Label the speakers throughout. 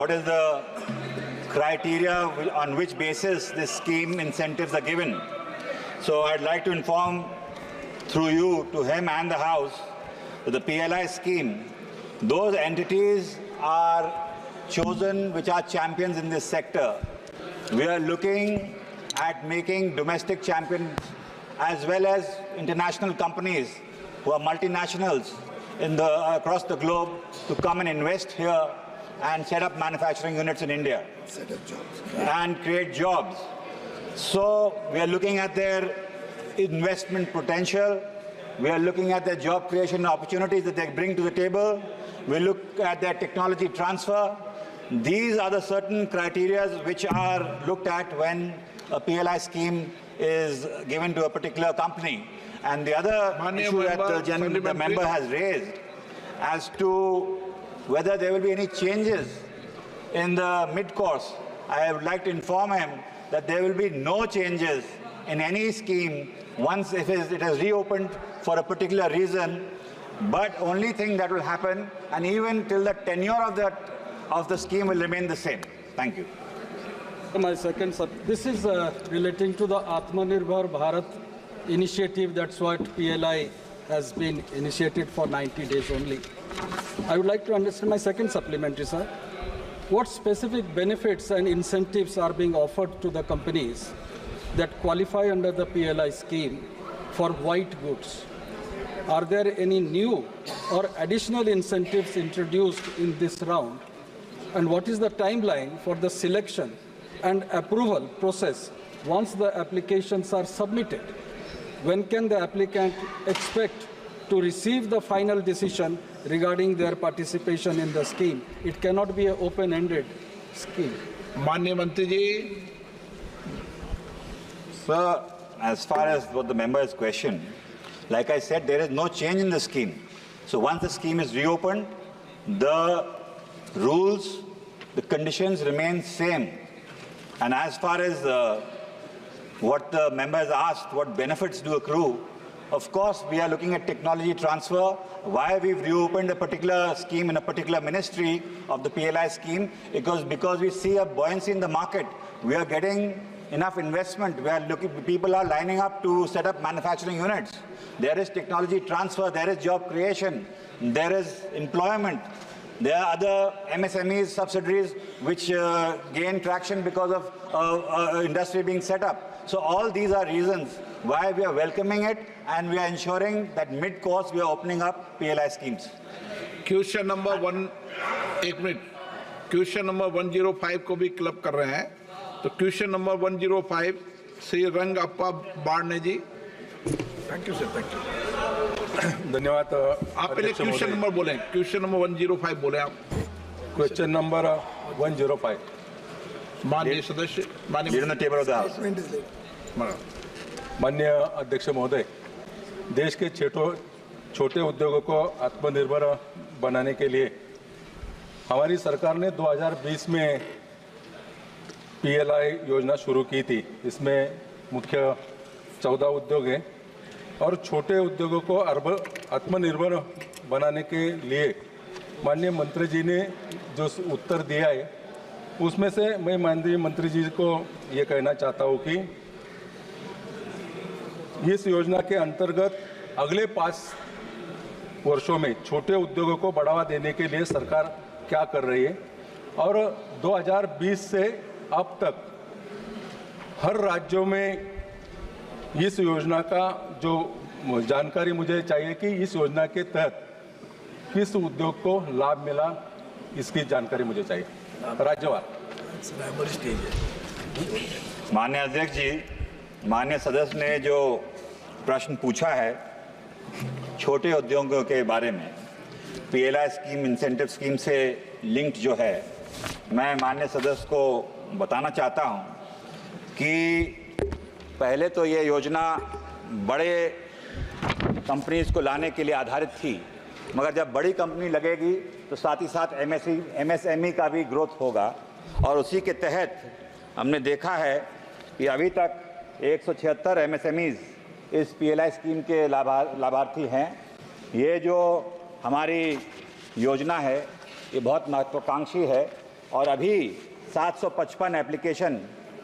Speaker 1: What is the criteria on which basis this scheme incentives are given? So I'd like to inform through you to him and the House that the PLI scheme, those entities are chosen which are champions in this sector. We are looking at making domestic champions as well as international companies who are multinationals across the globe to come and invest here and set up manufacturing units in India and create jobs. So we are looking at their investment potential. We are looking at their job creation opportunities that they bring to the table. We look at their technology transfer. These are the certain criteria which are looked at when a PLI scheme is given to a particular company. And the other issue that the member has raised as to whether there will be any changes in the mid-course, I would like to inform him that there will be no changes in any scheme once it is reopened for a particular reason, but only thing that will happen, and even till the tenure of the scheme will remain the same. Thank you.
Speaker 2: My second, this is relating to the Atmanirbhar Bharat initiative. That's what PLI has been initiated for 90 days only. I would like to understand my second supplementary, sir. What specific benefits and incentives are being offered to the companies that qualify under the PLI scheme for white goods? Are there any new or additional incentives introduced in this round? And what is the timeline for the selection and approval process once the applications are submitted? When can the applicant expect to receive the final decision regarding their participation in the scheme? It cannot be an open-ended scheme.
Speaker 3: माननीय मंत्री जी.
Speaker 1: Sir, as far as what the member has questioned, like I said, there is no change in the scheme. So once the scheme is reopened, the rules, the conditions remain same. And as far as what the member has asked, what benefits do accrue, of course, we are looking at technology transfer. Why we've reopened a particular scheme in a particular ministry of the PLI scheme? Because we see a buoyancy in the market. We are getting enough investment. People are lining up to set up manufacturing units. There is technology transfer. There is job creation. There is employment. There are other MSMEs, subsidiaries, which gain traction because of industry being set up. So all these are reasons why we are welcoming it, and we are ensuring that mid-course we are opening up PLI schemes.
Speaker 3: Question number 105 को भी club कर रहे हैं. तो question number 105 Shri Rangappa Badne ji. Thank you sir. Thank you.
Speaker 4: धन्यवाद.
Speaker 3: आप पहले question number बोलें. क्वेश्चन नंबर 105 बोले आप.
Speaker 4: Question number 105.
Speaker 3: माननीय सदस्य,
Speaker 4: माननीय अध्यक्ष महोदय, देश के छोटे उद्योगों को आत्मनिर्भर बनाने के लिए हमारी सरकार ने 2020 में PLI योजना शुरू की थी. इसमें मुख्य 14 उद्योग हैं और छोटे उद्योगों को आत्मनिर्भर बनाने के लिए माननीय मंत्री जी ने जो उत्तर दिया है, उसमें से मैं माननीय मंत्री जी को ये कहना चाहता हूँ कि इस योजना के अंतर्गत अगले 5 वर्षों में छोटे उद्योगों को बढ़ावा देने के लिए सरकार क्या कर रही है, और 2020 से अब तक हर राज्यों में इस योजना का जो जानकारी मुझे चाहिए कि इस योजना के तहत किस उद्योग को लाभ मिला, इसकी जानकारी मुझे चाहिए. राज्यवार.
Speaker 1: माननीय अध्यक्ष जी, माननीय सदस्य ने जो प्रश्न पूछा है छोटे उद्योगों के बारे में, PLI स्कीम इंसेंटिव स्कीम से लिंक्ड जो है, मैं माननीय सदस्य को बताना चाहता हूं कि पहले तो ये योजना बड़े कंपनीज को लाने के लिए आधारित थी, मगर जब बड़ी कंपनी लगेगी तो साथ ही साथ MSME का भी ग्रोथ होगा, और उसी के तहत हमने देखा है कि अभी तक 176 MSMEs इस PLI स्कीम के लाभार्थी हैं. ये जो हमारी योजना है ये बहुत महत्वाकांक्षी है. और अभी 755 एप्लीकेशन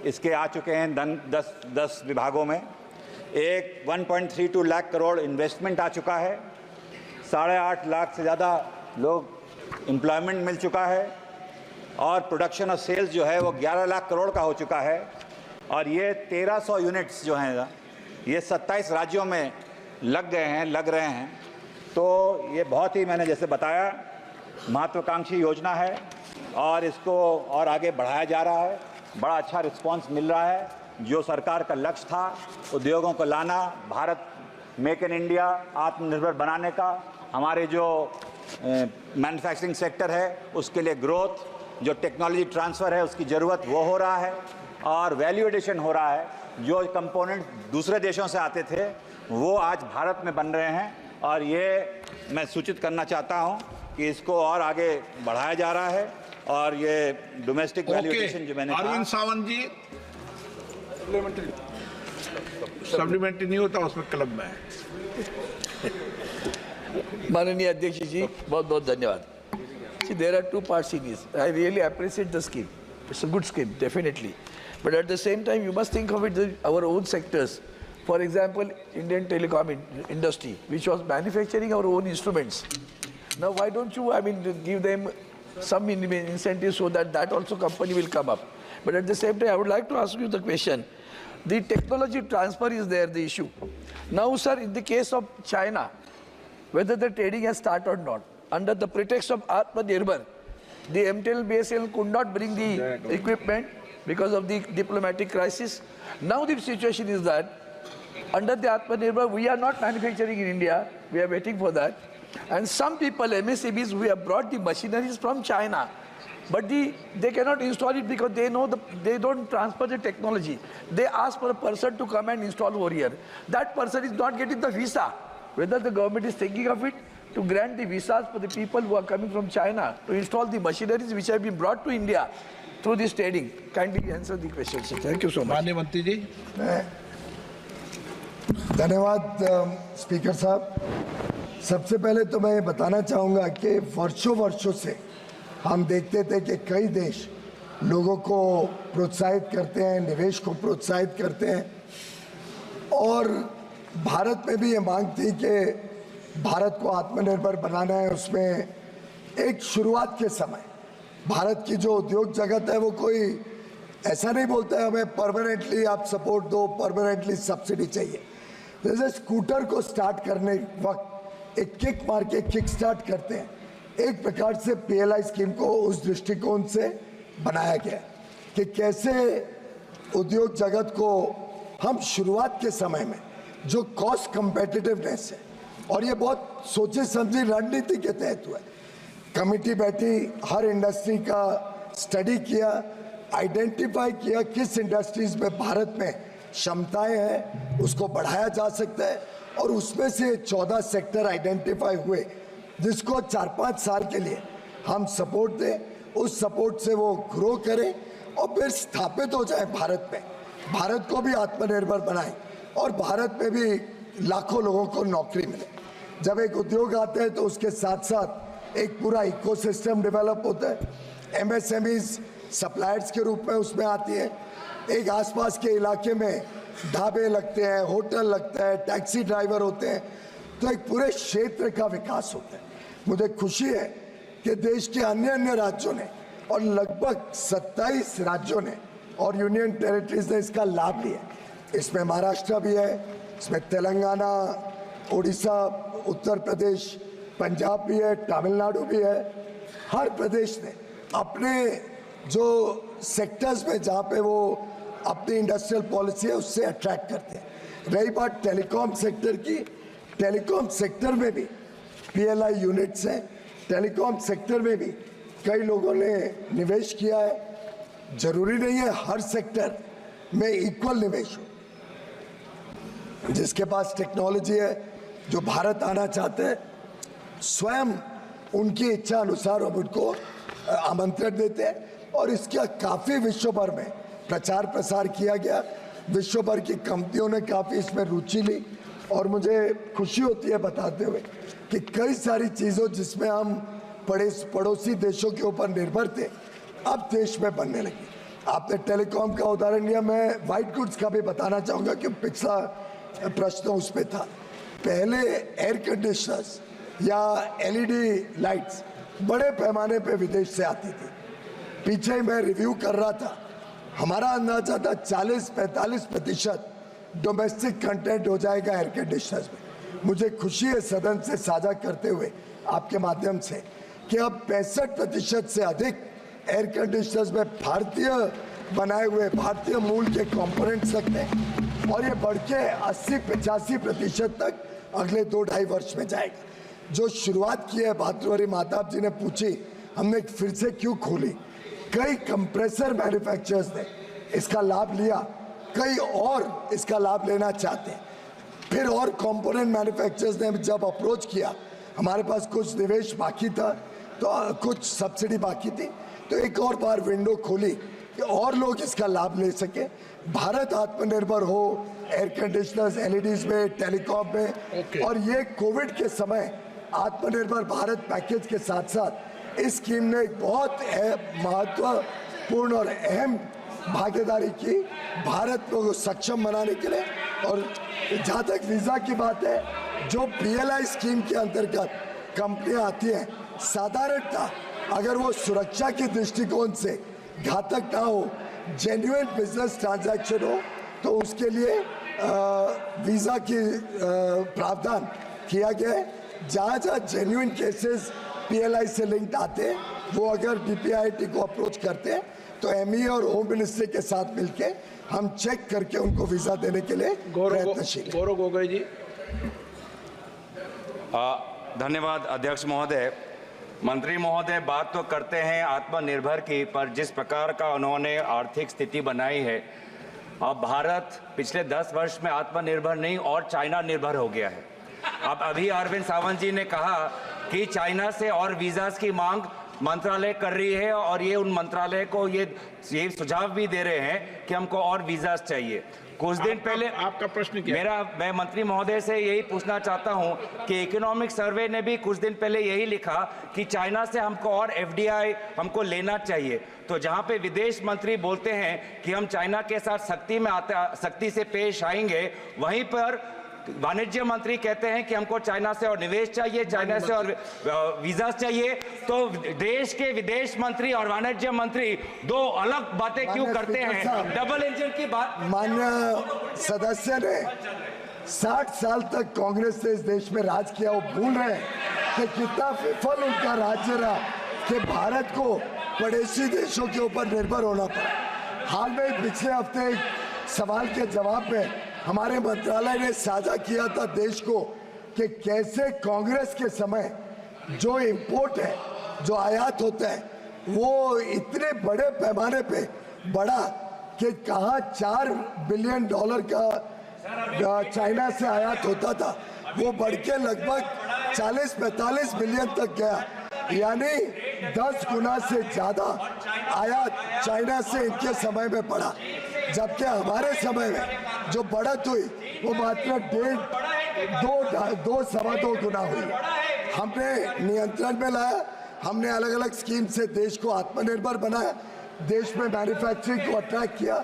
Speaker 1: इसके आ चुके हैं 10 विभागों में। एक 1.32 लाख करोड़ इन्वेस्टमेंट आ चुका है, 8.5 लाख से ज़्यादा लोग एम्प्लॉयमेंट मिल चुका है और प्रोडक्शन और सेल्स जो है वो 11 लाख करोड़ का हो चुका है। और ये 1300 यूनिट्स जो हैं ये 27 राज्यों में लग रहे हैं। तो ये बहुत ही, मैंने जैसे बताया, महत्वाकांक्षी योजना है और इसको और आगे बढ़ाया जा रहा है। बड़ा अच्छा रिस्पांस मिल रहा है। जो सरकार का लक्ष्य था उद्योगों को लाना, भारत मेक इन इंडिया, आत्मनिर्भर बनाने का, हमारे जो मैन्युफैक्चरिंग सेक्टर है उसके लिए ग्रोथ, जो टेक्नोलॉजी ट्रांसफ़र है उसकी ज़रूरत वो हो रहा है और वैल्यू एडिशन हो रहा है। जो कंपोनेंट दूसरे देशों से आते थे वो आज भारत में बन रहे हैं और ये मैं सूचित करना चाहता हूँ कि इसको और आगे बढ़ाया जा रहा है। और ये डोमेस्टिक वैल्यू एडिशन जो मैंने
Speaker 3: अरविंद सावंत जी, सप्लीमेंट्री नहीं होता उसमें क्लब में है।
Speaker 5: माननीय अध्यक्ष जी, बहुत बहुत धन्यवाद। See, there are two parts in this. I really appreciate the scheme. It's a good scheme, definitely. But at the same time, you must think of it our own sectors. For example, Indian telecom industry, which was manufacturing our own instruments. Now, why don't you, give them some incentives so that also company will come up. But at the same time, I would like to ask you the question. The technology transfer is there, the issue. Now, sir, in the case of China, whether the trading has started or not, under the pretext of Atmanirbhar, the MTEL BSL could not bring the equipment because of the diplomatic crisis. Now the situation is that under the Atmanirbhar, we are not manufacturing in India, we are waiting for that. And some people, MSCBs, we have brought the machineries from China, but they cannot install it because they know they don't transfer the technology. They ask for a person to come and install over here. That person is not getting the visa. Whether the government is thinking of it to grant the visas for the people who are coming from China to install the machineries which have been brought to India through this trading. Kindly answer the question, sir. Thank you so much.
Speaker 3: माननीय मंत्री जी,
Speaker 6: धन्यवाद speaker साहब। सबसे पहले तो मैं बताना चाहूँगा कि वर्षों से हम देखते थे कि कई देश लोगों को प्रोत्साहित करते हैं, निवेश को प्रोत्साहित करते हैं और भारत में भी ये मांग थी कि भारत को आत्मनिर्भर बनाना है। उसमें एक शुरुआत के समय भारत की जो उद्योग जगत है वो कोई ऐसा नहीं बोलता है हमें परमानेंटली आप सपोर्ट दो, परमानेंटली सब्सिडी चाहिए। जैसे स्कूटर को स्टार्ट करने वक्त एक किक मार के किक स्टार्ट करते हैं, एक प्रकार से पीएलआई स्कीम को उस दृष्टिकोण से बनाया गया कि कैसे उद्योग जगत को हम शुरुआत के समय में जो कॉस्ट कम्पेटिटिवनेस है, और ये बहुत सोचे समझी रणनीति के तहत हुआ। कमेटी बैठी, हर इंडस्ट्री का स्टडी किया, आइडेंटिफाई किया किस इंडस्ट्रीज में भारत में क्षमताएं हैं, उसको बढ़ाया जा सकता है और उसमें से 14 सेक्टर आइडेंटिफाई हुए जिसको 4-5 साल के लिए हम सपोर्ट दें, उस सपोर्ट से वो ग्रो करें और फिर स्थापित हो जाए भारत में, भारत को भी आत्मनिर्भर बनाए और भारत में भी लाखों लोगों को नौकरी मिले। जब एक उद्योग आता है तो उसके साथ साथ एक पूरा इकोसिस्टम डेवलप होता है। एमएसएमईज सप्लायर्स के रूप में उसमें आती है। एक आसपास के इलाके में ढाबे लगते हैं, होटल लगता है, टैक्सी ड्राइवर होते हैं, तो एक पूरे क्षेत्र का विकास होता है। मुझे खुशी है कि देश के अन्य राज्यों ने और लगभग 27 राज्यों ने और यूनियन टेरिटरीज ने इसका लाभ लिया। इसमें महाराष्ट्र भी है, इसमें तेलंगाना, उड़ीसा, उत्तर प्रदेश, पंजाब भी है, तमिलनाडु भी है। हर प्रदेश ने अपने जो सेक्टर्स में जहाँ पे वो अपनी इंडस्ट्रियल पॉलिसी है उससे अट्रैक्ट करते हैं। रही बात टेलीकॉम सेक्टर की, टेलीकॉम सेक्टर में भी पीएलआई यूनिट्स हैं, टेलीकॉम सेक्टर में भी कई लोगों ने निवेश किया है। जरूरी नहीं है हर सेक्टर में इक्वल निवेश हो। जिसके पास टेक्नोलॉजी है, जो भारत आना चाहते हैं, स्वयं उनकी इच्छा अनुसार हम उनको आमंत्रण देते हैं और इसका काफ़ी विश्व भर में प्रचार प्रसार किया गया। विश्व भर की कंपनियों ने काफ़ी इसमें रुचि ली और मुझे खुशी होती है बताते हुए कि कई सारी चीज़ों जिसमें हम पड़ोसी देशों के ऊपर निर्भर थे, अब देश में बनने लगी। आपने टेलीकॉम का उदाहरण लिया, मैं व्हाइट गुड्स का भी बताना चाहूँगा कि पिछला प्रश्न उस पर था। पहले एयर कंडीशनर्स या एलईडी लाइट्स बड़े पैमाने पे विदेश से आती थी। पीछे मैं रिव्यू कर रहा था, हमारा अंदाजा था 40-45% डोमेस्टिक कंटेंट हो जाएगा एयर कंडीशनर्स में। मुझे खुशी है सदन से साझा करते हुए आपके माध्यम से कि अब 65% से अधिक एयर कंडीशनर्स में भारतीय बनाए हुए भारतीय मूल के कंपोनेंट्स लगते हैं और ये बढ़ के 80-85% तक अगले 2-2.5 वर्ष में जाएगा। जो शुरुआत की है भातृहरि महताब जी ने पूछी, हमने फिर से क्यों खोली, कई कंप्रेसर मैन्युफैक्चरर्स ने इसका लाभ लिया, कई और इसका लाभ लेना चाहते हैं। फिर और कंपोनेंट मैन्युफैक्चरर्स ने जब अप्रोच किया, हमारे पास कुछ निवेश बाकी था तो कुछ सब्सिडी बाकी थी, तो एक और बार विंडो खोली कि और लोग इसका लाभ ले सके, भारत आत्मनिर्भर हो एयर कंडीशनर्स, एलईडीज में, टेलीकॉम में। और ये कोविड के समय आत्मनिर्भर भारत पैकेज के साथ साथ इस स्कीम ने एक बहुत महत्वपूर्ण और अहम भागीदारी की भारत को सक्षम बनाने के लिए। और जहाँ तक वीज़ा की बात है, जो पीएलआई स्कीम के अंतर्गत कंपनियां आती हैं, साधारणतः अगर वो सुरक्षा के दृष्टिकोण से घातक ना हो, जेन्युइन बिजनेस ट्रांजैक्शन हो, तो उसके लिए वीज़ा की प्रावधान किया गया है। जहाँ जहाँ जेन्युइन केसेस पीएलआई से लिंक्ड आते हैं, वो अगर डीपीआईटी को अप्रोच करते हैं तो एमई और होम मिनिस्ट्री के साथ मिलके हम चेक करके उनको वीज़ा देने के लिए प्रयत्नशील हैं।
Speaker 3: गौरव गोगोई जी।
Speaker 7: धन्यवाद अध्यक्ष महोदय। मंत्री महोदय, बात तो करते हैं आत्मनिर्भर की, पर जिस प्रकार का उन्होंने आर्थिक स्थिति बनाई है, अब भारत पिछले 10 वर्ष में आत्मनिर्भर नहीं और चाइना निर्भर हो गया है। अब अभी अरविंद सावंत जी ने कहा कि चाइना से और वीज़ास की मांग मंत्रालय कर रही है और ये उन मंत्रालय को ये सुझाव भी दे रहे हैं कि हमको और वीज़ास चाहिए। कुछ दिन पहले
Speaker 3: आपका प्रश्न क्या?
Speaker 7: मैं मंत्री महोदय से यही पूछना चाहता हूं कि इकोनॉमिक सर्वे ने भी कुछ दिन पहले यही लिखा कि चाइना से हमको और एफडीआई हमको लेना चाहिए। तो जहां पे विदेश मंत्री बोलते हैं कि हम चाइना के साथ सख्ती से पेश आएंगे, वहीं पर वाणिज्य मंत्री कहते हैं कि हमको चाइना से और निवेश चाहिए, चाइना से और वीजा चाहिए। तो देश के विदेश मंत्री और वाणिज्य मंत्री दो अलग बातें क्यों करते हैं? डबल इंजन की बात।
Speaker 6: माननीय सदस्य ने 60 साल तक कांग्रेस ने इस देश में राज किया, वो भूल रहे हैं कि कितना विफल उनका राज्य रहा कि भारत को पड़ोसी देशों के ऊपर निर्भर होना पड़ा। हाल में पिछले हफ्ते एक सवाल के जवाब में हमारे मंत्रालय ने साझा किया था देश को कि कैसे कांग्रेस के समय जो इंपोर्ट है, जो आयात होता है, वो इतने बड़े पैमाने पे बढ़ा कि कहाँ $4 बिलियन का चाइना से आयात होता था, वो बढ़ के लगभग 40-45 बिलियन तक गया। यानी 10 गुना से ज़्यादा आयात चाइना से इनके समय में बढ़ा, जबकि हमारे समय में जो बढ़त हुई वो मात्र 2.5-2.25 गुना हुई। हमने नियंत्रण में लाया, हमने अलग अलग स्कीम से देश को आत्मनिर्भर बनाया, देश में मैन्युफैक्चरिंग को अट्रैक्ट किया।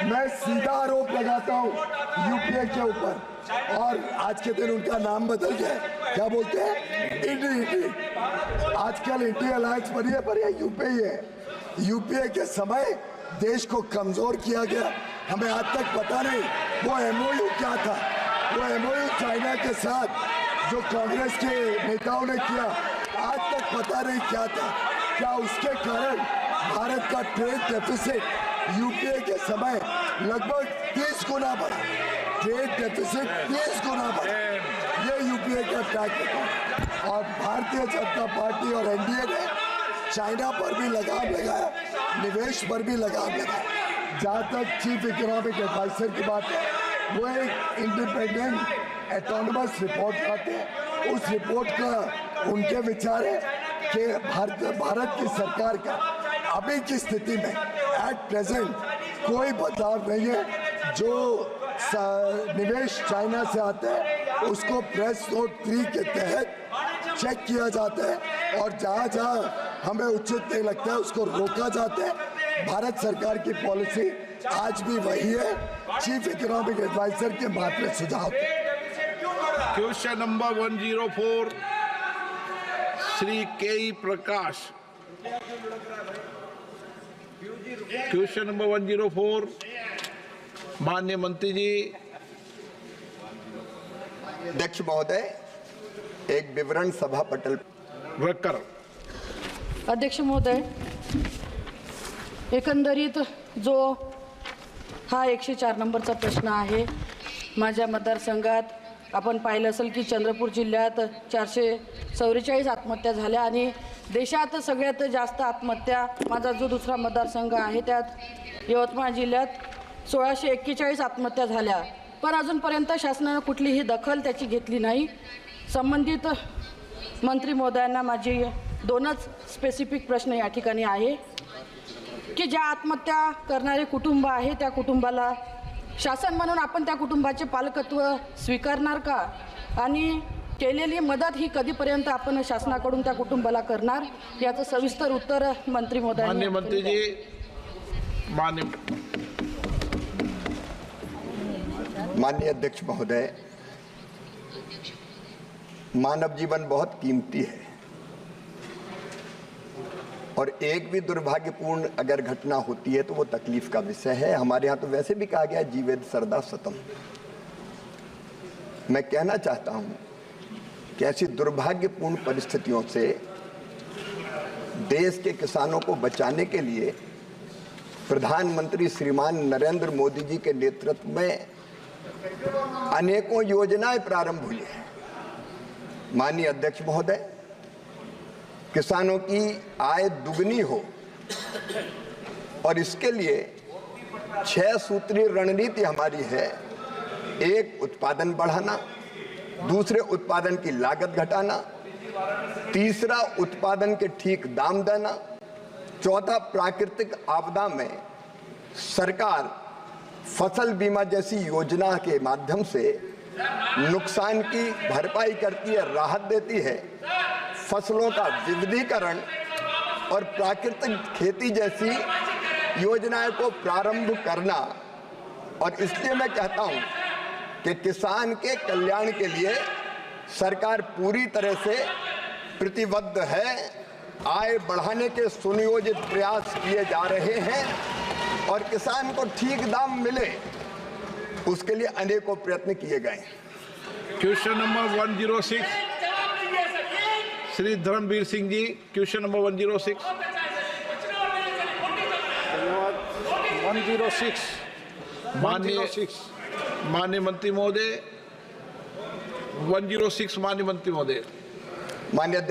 Speaker 6: मैं सीधा आरोप लगाता हूँ यूपीए के ऊपर, और आज के दिन उनका नाम बदल गया, क्या बोलते हैं, इंडी। आजकल इंडी अलायंस बनी है, पर यह यूपीए है। यूपीए के समय देश को कमजोर किया गया। हमें आज तक पता नहीं वो एमओयू क्या था, वो एमओयू चाइना के साथ जो कांग्रेस के नेताओं ने किया, आज तक पता नहीं क्या था। क्या उसके कारण भारत का ट्रेड डेफिसिट यूपीए के समय लगभग 30 गुना बढ़ा, ट्रेड डेफिसिट 30 गुना बढ़ा। ये यूपीए का ट्रैक रिकॉर्ड। और भारतीय जनता पार्टी और एनडीए ने चाइना पर भी लगाम लगाया, निवेश पर भी लगाम लगाया। जहाँ तक चीफ इकोनॉमिक एडवाइजर की बात है, वो एक इंडिपेंडेंट एटोनमस रिपोर्ट लाते हैं। उस रिपोर्ट का उनके विचार है कि भारत की सरकार का अभी की स्थिति में एट प्रेजेंट कोई बदलाव नहीं है। जो निवेश चाइना से आता है उसको प्रेस नोट 3 के तहत चेक किया जाता है, और जहाँ जहाँ हमें उचित नहीं लगता है, उसको रोका जाता है। भारत सरकार की पॉलिसी आज भी वही है, चीफ इकोनॉमिक एडवाइजर के मात्र सुझाव थे।
Speaker 3: क्वेश्चन नंबर 104 श्री के प्रकाश। क्वेश्चन नंबर 104 माननीय मंत्री जी।
Speaker 8: अध्यक्ष महोदय, एक विवरण सभा पटल
Speaker 3: वर्कर।
Speaker 9: अध्यक्ष महोदय, एकंदरीत जो हा 104 नंबरचा प्रश्न आहे, माझ्या मतदारसंघात आपण पाहिलं असेल की चंद्रपूर जिल्ह्यात 444 आत्महत्या झाल्या आणि देशात सगळ्यात जास्त आत्महत्या माझा जो दुसरा मतदारसंघ आहे त्यात यवतमाळ जिल्ह्यात 1641 आत्महत्या झाल्या, पण अजूनपर्यंत शासनानं कुठलीही दखल त्याची घेतली नाही। संबंधित मंत्री महोदयांना माझी दोनच स्पेसिफिक प्रश्न या ठिकाणी आहे की ज्या आत्महत्या करणारे कुटुंब आहे त्या कुटुंबाला शासन म्हणून आपण त्या कुटुंबाचे पालकत्व स्वीकारणार का, आणि केलेली मदत ही कधीपर्यंत आपण शासनाकडून त्या कुटुंबाला करणार, याचं सविस्तर उत्तर मंत्री महोदयांनी।
Speaker 3: माननीय मंत्री जी।
Speaker 8: माननीय अध्यक्ष महोदय, मानव जीवन बहुत कीमती है और एक भी दुर्भाग्यपूर्ण अगर घटना होती है तो वो तकलीफ का विषय है। हमारे यहाँ तो वैसे भी कहा गया जीवेद सरदा सतम। मैं कहना चाहता हूँ कि ऐसी दुर्भाग्यपूर्ण परिस्थितियों से देश के किसानों को बचाने के लिए प्रधानमंत्री श्रीमान नरेंद्र मोदी जी के नेतृत्व में अनेकों योजनाएं प्रारंभ हुई हैं। माननीय अध्यक्ष महोदय, किसानों की आय दुगनी हो और इसके लिए 6 सूत्रीय रणनीति हमारी है। एक, उत्पादन बढ़ाना, दूसरे, उत्पादन की लागत घटाना, तीसरा, उत्पादन के ठीक दाम देना, चौथा, प्राकृतिक आपदा में सरकार फसल बीमा जैसी योजना के माध्यम से नुकसान की भरपाई करती है, राहत देती है, फसलों का विविधीकरण और प्राकृतिक खेती जैसी योजनाओं को प्रारंभ करना। और इसलिए मैं कहता हूं कि किसान के कल्याण के लिए सरकार पूरी तरह से प्रतिबद्ध है। आय बढ़ाने के सुनियोजित प्रयास किए जा रहे हैं और किसान को ठीक दाम मिले उसके लिए अनेकों प्रयत्न किए गए।
Speaker 3: Question number 106 Shri Dharmveer Singh ji. Question number 106।
Speaker 2: 106
Speaker 3: माननीय मंत्री महोदय। 106 माननीय मंत्री महोदय।
Speaker 8: माननीय